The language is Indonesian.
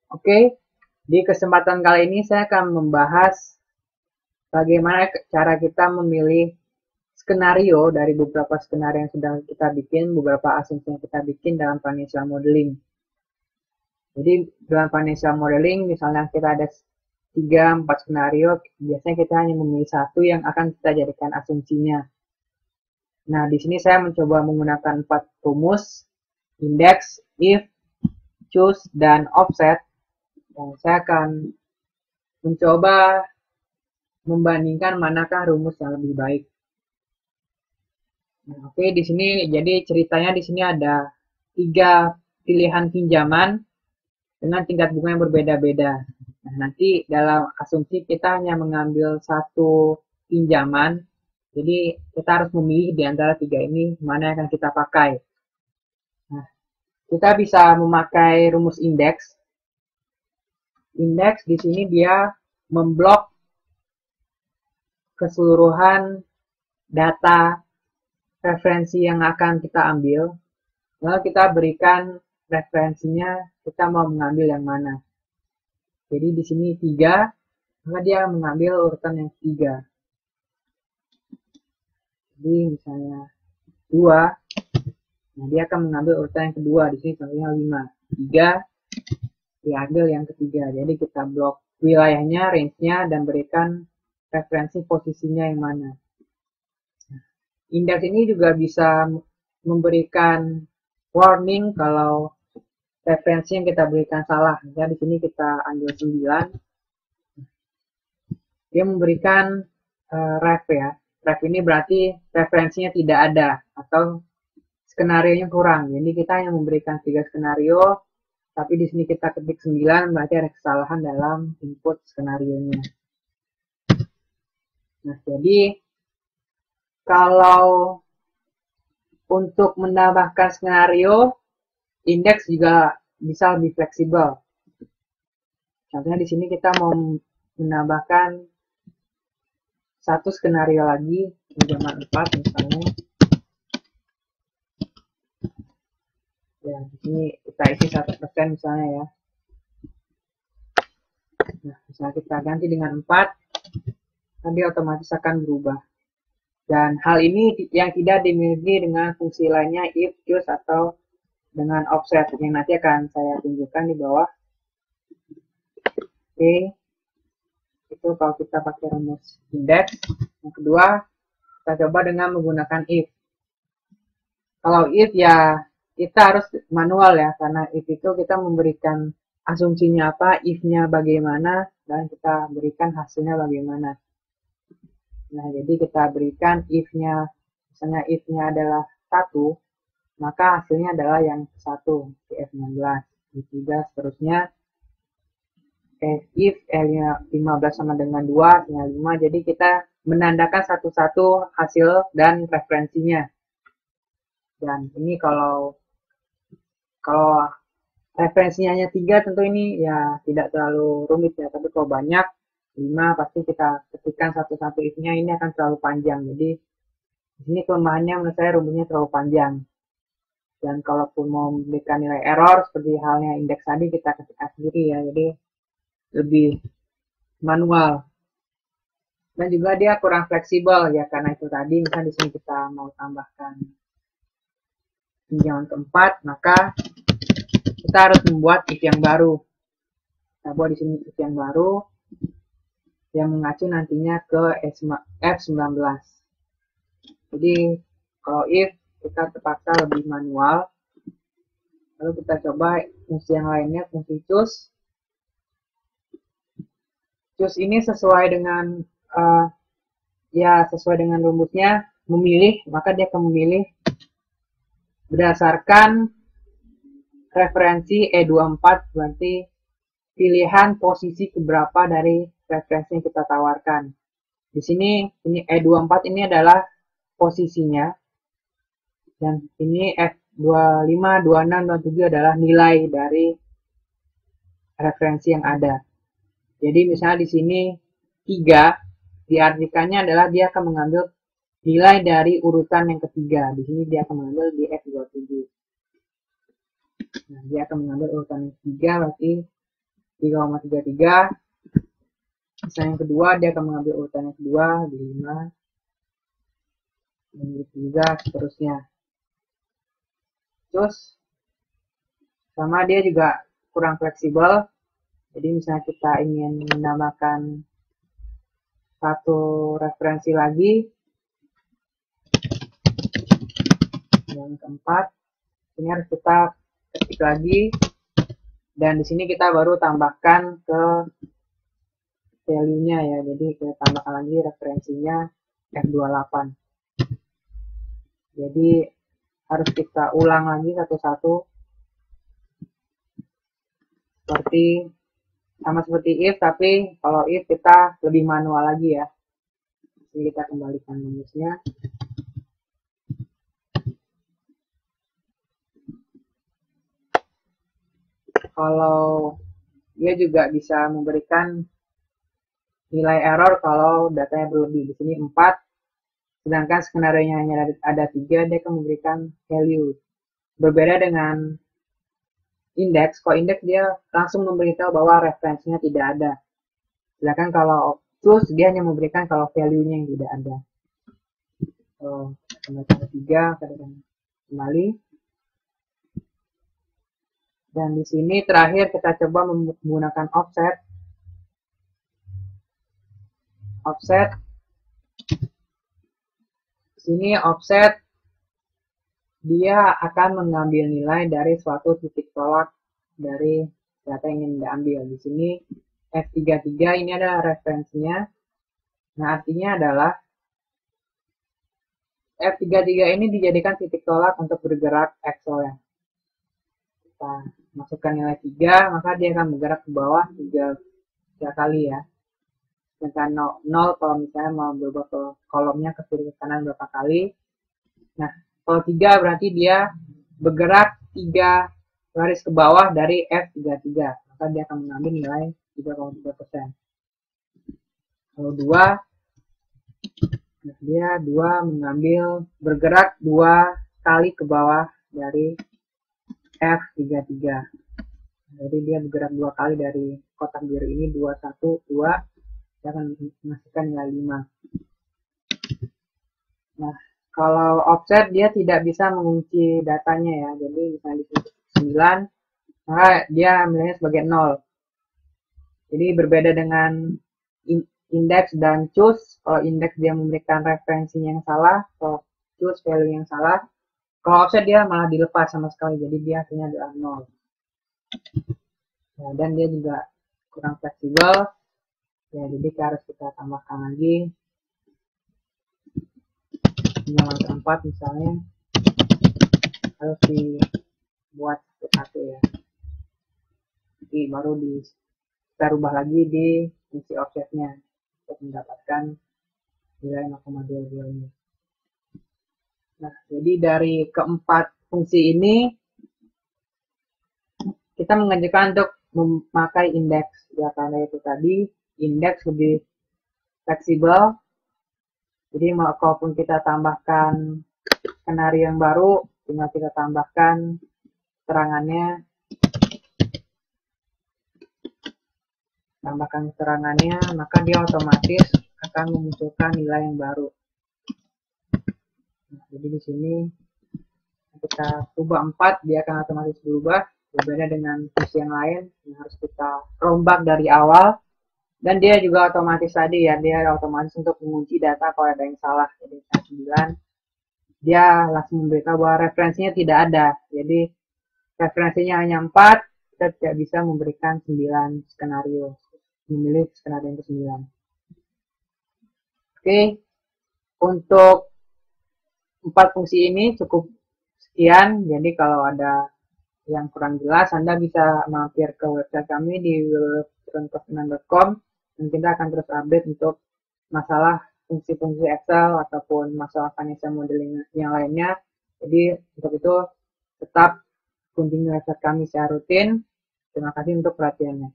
Oke, di kesempatan kali ini saya akan membahas bagaimana cara kita memilih skenario dari beberapa skenario yang sudah kita bikin, beberapa asumsi yang kita bikin dalam financial modeling. Jadi dalam financial modeling, misalnya kita ada 3-4 skenario, biasanya kita hanya memilih satu yang akan kita jadikan asumsinya. Nah, di sini saya mencoba menggunakan 4 rumus: index, if, choose, dan offset. Dan saya akan mencoba membandingkan manakah rumus yang lebih baik. Nah, oke, di sini jadi ceritanya di sini ada 3 pilihan pinjaman dengan tingkat bunga yang berbeda-beda. Nah, nanti dalam asumsi kita hanya mengambil satu pinjaman, jadi kita harus memilih di antara 3 ini mana yang akan kita pakai. Nah, kita bisa memakai rumus indeks. Indeks di sini dia memblok keseluruhan data referensi yang akan kita ambil, lalu kita berikan referensinya kita mau mengambil yang mana. Jadi di sini 3, maka dia mengambil urutan yang ketiga. Jadi misalnya 2, nah dia akan mengambil urutan yang kedua. Di sini contohnya 5. 3 diambil yang ketiga. Jadi kita blok wilayahnya, range-nya, dan berikan referensi posisinya yang mana. Indeks ini juga bisa memberikan warning kalau referensi yang kita berikan salah. Ya, di sini kita ambil 9. Dia memberikan ref ya. Ref ini berarti referensinya tidak ada atau skenario-nya kurang. Jadi kita hanya memberikan 3 skenario, tapi di sini kita ketik 9, berarti ada kesalahan dalam input skenario-nya. Nah, jadi kalau untuk menambahkan skenario, indeks juga bisa lebih fleksibel. Contohnya di sini kita mau menambahkan satu skenario lagi, pinjaman 4 misalnya. Ya, di sini kita isi 1% misalnya ya. Nah, misalnya kita ganti dengan 4, nanti otomatis akan berubah. Dan hal ini yang tidak dimiliki dengan fungsi lainnya if, choose, atau dengan offset yang nanti akan saya tunjukkan di bawah. Oke, itu kalau kita pakai rumus indeks. Yang kedua, kita coba dengan menggunakan if. Kalau if ya kita harus manual ya, karena if itu kita memberikan asumsinya apa, if-nya bagaimana, dan kita berikan hasilnya bagaimana. Nah, jadi kita berikan if-nya, misalnya if-nya adalah 1, maka hasilnya adalah yang 1, di F16, di 3 seterusnya. If L15 sama dengan 2, hasilnya 5, jadi kita menandakan satu-satu hasil dan referensinya. Dan ini kalau referensinya hanya 3, tentu ini ya tidak terlalu rumit ya, tapi kalau banyak 5 pasti kita ketikkan satu-satu if-nya, ini akan terlalu panjang. Jadi di sini kelemahannya menurut saya rumusnya terlalu panjang. Dan kalaupun mau memberikan nilai error seperti halnya indeks tadi, kita ketikkan sendiri ya, jadi lebih manual. Dan juga dia kurang fleksibel ya, karena itu tadi misalnya di sini kita mau tambahkan pinjaman keempat, maka kita harus membuat if yang baru. Kita buat di sini if yang baru yang mengacu nantinya ke F19. Jadi kalau if kita terpaksa lebih manual. Lalu kita coba fungsi yang lainnya, fungsi choose. Choose ini sesuai dengan sesuai dengan rumusnya memilih, maka dia akan memilih berdasarkan referensi E24, berarti pilihan posisi keberapa dari referensi yang kita tawarkan. Di sini ini E24 ini adalah posisinya, dan ini F25, 26, 27 adalah nilai dari referensi yang ada. Jadi misalnya di sini 3 diartikannya adalah dia akan mengambil nilai dari urutan yang ketiga. Di sini dia akan mengambil di F27. Nah, dia akan mengambil urutan yang ketiga, berarti 3,33. Misalnya yang kedua, dia akan mengambil urutan yang kedua di 5, dan di 3, seterusnya. Terus sama dia juga kurang fleksibel. Jadi misalnya kita ingin menambahkan satu referensi lagi, yang keempat, ini harus kita ketik lagi, dan di sini kita baru tambahkan ke value-nya ya. Jadi kita tambahkan lagi referensinya F28. Jadi harus kita ulang lagi satu-satu, sama seperti if, tapi kalau if kita lebih manual lagi ya. Jadi kita kembalikan rumusnya. Kalau dia juga bisa memberikan nilai error kalau datanya berlebih. Di sini 4, sedangkan skenario-nya hanya ada 3, dia akan memberikan value. Berbeda dengan indeks, kalau indeks dia langsung memberitahu bahwa referensinya tidak ada. Sedangkan kalau choose, dia hanya memberikan kalau value-nya yang tidak ada. Kembali 3, kembali. Dan di sini terakhir kita coba menggunakan offset. Di sini offset dia akan mengambil nilai dari suatu titik tolak dari data yang ingin diambil. Di sini F33 ini ada referensinya. Nah, artinya adalah F33 ini dijadikan titik tolak untuk bergerak Excel ya. Kita masukkan nilai 3, maka dia akan bergerak ke bawah 3 kali ya. Sedangkan 0 kalau misalnya mau berubah ke kolomnya ke kiri ke kanan berapa kali. Nah, kalau 3 berarti dia bergerak 3 garis ke bawah dari F33. Maka dia akan mengambil nilai 3,3%. Kalau 2, dia 2 mengambil bergerak 2 kali ke bawah dari F33. Jadi dia bergerak 2 kali dari kotak biru ini, 2, 1, 2. Dia akan menghasilkan nilai 5. Nah, kalau offset dia tidak bisa mengunci datanya ya. Jadi misalnya di 9, maka dia ambilnya sebagai 0. Jadi berbeda dengan indeks dan choose. Kalau indeks dia memberikan referensinya yang salah, kalau choose value yang salah. Kalau offset dia malah dilepas sama sekali, jadi dia hasilnya adalah 0. Nah, dan dia juga kurang fleksibel. Ya, jadi harus kita tambahkan lagi. Yang keempat misalnya harus dibuat satu ya. Jadi baru kita rubah lagi di fungsi offsetnya untuk mendapatkan nilai 0,22 ini. Nah, jadi dari keempat fungsi ini kita mengajukan untuk memakai indeks ya, karena itu tadi indeks lebih fleksibel. Jadi kalaupun kita tambahkan skenario yang baru, tinggal kita tambahkan keterangannya, maka dia otomatis akan memunculkan nilai yang baru. Nah, jadi di sini kita ubah 4, dia akan otomatis berubah. Berbeda dengan fungsi yang lain yang harus kita rombak dari awal. Dan dia juga otomatis tadi ya, dia otomatis untuk mengunci data kalau ada yang salah. Jadi 9, dia langsung memberitahu bahwa referensinya tidak ada. Jadi referensinya hanya 4, kita tidak bisa memberikan 9 skenario. Memilih skenario yang ke-9. Oke, untuk 4 fungsi ini cukup sekian. Jadi kalau ada yang kurang jelas, Anda bisa mampir ke website kami di www.contohfinance.com dan kita akan terus update untuk masalah fungsi-fungsi Excel ataupun masalah financial modeling yang lainnya. Jadi untuk itu tetap kunjungi website kami secara rutin. Terima kasih untuk perhatiannya.